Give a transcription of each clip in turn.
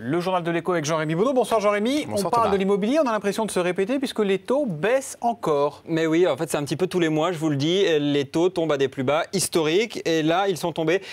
Le journal de l'écho avec Jean-Rémy Baudot. Bonsoir Jean-Rémy. On parle Thomas. de l'immobilier, on a l'impression de se répéter puisque les taux baissent encore. Mais oui, en fait c'est un petit peu tous les mois, je vous le dis, les taux tombent à des plus bas historiques et là ils sont tombés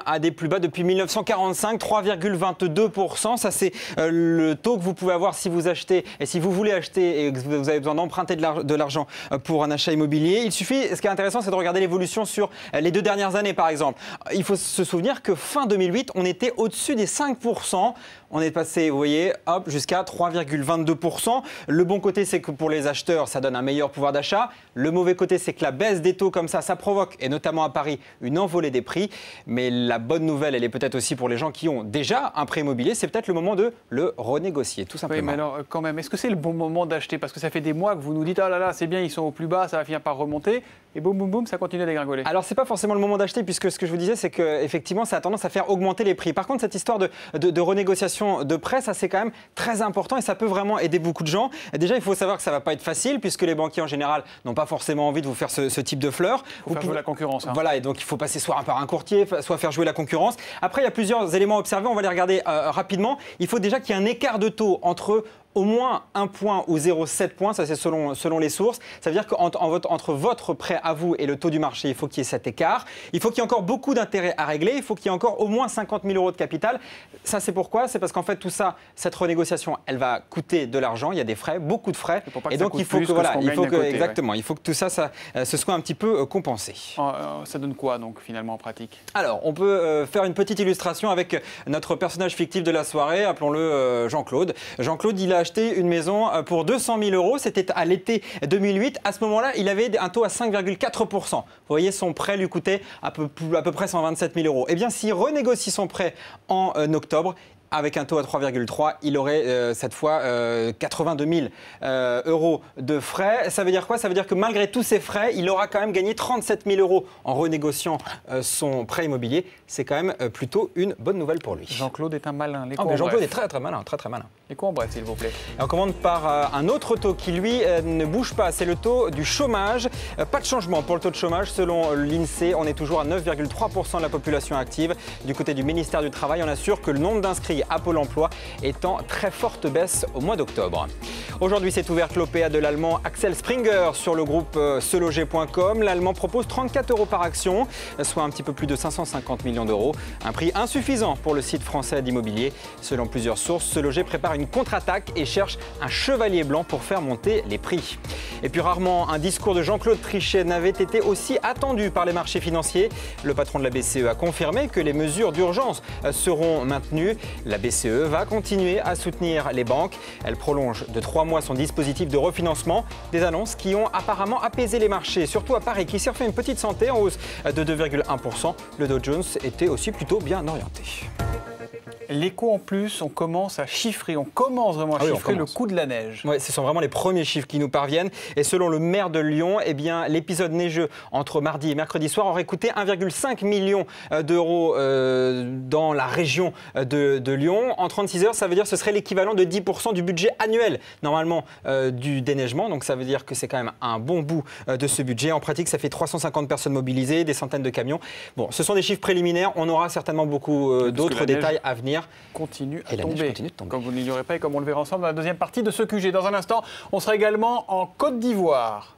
à des plus bas depuis 1945, 3,22%. Ça c'est le taux que vous pouvez avoir si vous achetez et si vous voulez acheter et que vous avez besoin d'emprunter de l'argent pour un achat immobilier. Il suffit, ce qui est intéressant c'est de regarder l'évolution sur les 2 dernières années par exemple. Il faut se souvenir que fin 2008 on était au-dessus des 5%. On est passé, vous voyez, hop, jusqu'à 3,22%. Le bon côté, c'est que pour les acheteurs, ça donne un meilleur pouvoir d'achat. Le mauvais côté, c'est que la baisse des taux comme ça provoque, et notamment à Paris, une envolée des prix. Mais la bonne nouvelle, elle est peut-être aussi pour les gens qui ont déjà un prêt immobilier. C'est peut-être le moment de le renégocier, tout simplement. Oui, mais alors, quand même, est-ce que c'est le bon moment d'acheter? Parce que ça fait des mois que vous nous dites, oh là là, c'est bien, ils sont au plus bas, ça va finir par remonter. Et boum, boum, boum, ça continue à dégringoler. Alors, c'est pas forcément le moment d'acheter, puisque ce que je vous disais, c'est qu'effectivement, ça a tendance à faire augmenter les prix. Par contre, cette histoire de renégociation de prêt, ça c'est quand même très important et ça peut vraiment aider beaucoup de gens. Déjà, il faut savoir que ça va pas être facile, puisque les banquiers en général n'ont pas forcément envie de vous faire ce type de fleurs. Il faut faire jouer la concurrence. Voilà, et donc il faut passer soit par un courtier, soit faire jouer la concurrence. Après, il y a plusieurs éléments à observer, on va les regarder rapidement. Il faut déjà qu'il y ait un écart de taux entre au moins 1 point ou 0,7 points, ça c'est selon les sources. Ça veut dire qu'entre votre prêt à vous et le taux du marché, il faut qu'il y ait cet écart. Il faut qu'il y ait encore beaucoup d'intérêts à régler. Il faut qu'il y ait encore au moins 50 000 € de capital. Ça c'est pourquoi? C'est parce qu'en fait tout ça, cette renégociation, elle va coûter de l'argent. Il y a des frais, beaucoup de frais. Et donc il faut exactement, il faut que tout ça se soit un petit peu compensé. Ça donne quoi donc finalement en pratique? Alors on peut faire une petite illustration avec notre personnage fictif de la soirée, appelons-le Jean-Claude. Jean-Claude, il a acheté une maison pour 200 000 €, c'était à l'été 2008. À ce moment-là, il avait un taux à 5,4%. Vous voyez, son prêt lui coûtait à peu près 127 000 €. Eh bien, s'il renégocie son prêt en octobre, avec un taux à 3,3, il aurait cette fois 82 000 € de frais. Ça veut dire quoi? Ça veut dire que malgré tous ces frais, il aura quand même gagné 37 000 € en renégociant son prêt immobilier. C'est quand même plutôt une bonne nouvelle pour lui. Jean-Claude est un malin. Jean-Claude est très malin, très malin. Et quoi en bref, s'il vous plaît? Et on commande par un autre taux qui, lui, ne bouge pas. C'est le taux du chômage. Pas de changement pour le taux de chômage. Selon l'INSEE, on est toujours à 9,3% de la population active. Du côté du ministère du Travail, on assure que le nombre d'inscrits à Pôle emploi est en très forte baisse au mois d'octobre. Aujourd'hui, s'est ouverte l'OPA de l'Allemand Axel Springer sur le groupe seloger.com. L'Allemand propose 34 € par action, soit un petit peu plus de 550 millions d'euros. Un prix insuffisant pour le site français d'immobilier. Selon plusieurs sources, Seloger prépare une contre-attaque et cherche un chevalier blanc pour faire monter les prix. Et puis rarement, un discours de Jean-Claude Trichet n'avait été aussi attendu par les marchés financiers. Le patron de la BCE a confirmé que les mesures d'urgence seront maintenues. La BCE va continuer à soutenir les banques. Elle prolonge de 3 mois son dispositif de refinancement. Des annonces qui ont apparemment apaisé les marchés, surtout à Paris, qui s'est refait une petite santé en hausse de 2,1%. Le Dow Jones était aussi plutôt bien orienté. L'écho en plus, on commence à chiffrer, on commence vraiment à chiffrer le coût de la neige. Oui, ce sont vraiment les premiers chiffres qui nous parviennent. Et selon le maire de Lyon, eh bien, l'épisode neigeux entre mardi et mercredi soir aurait coûté 1,5 million d'euros dans la région de Lyon. En 36 heures, ça veut dire que ce serait l'équivalent de 10% du budget annuel, normalement, du déneigement. Donc ça veut dire que c'est quand même un bon bout de ce budget. En pratique, ça fait 350 personnes mobilisées, des centaines de camions. Bon, ce sont des chiffres préliminaires. On aura certainement beaucoup d'autres détails à venir. Continue et à la tomber. neige continue de tomber. Comme vous ne l'ignorez pas et comme on le verra ensemble dans la deuxième partie de ce QG. Dans un instant, on sera également en Côte d'Ivoire.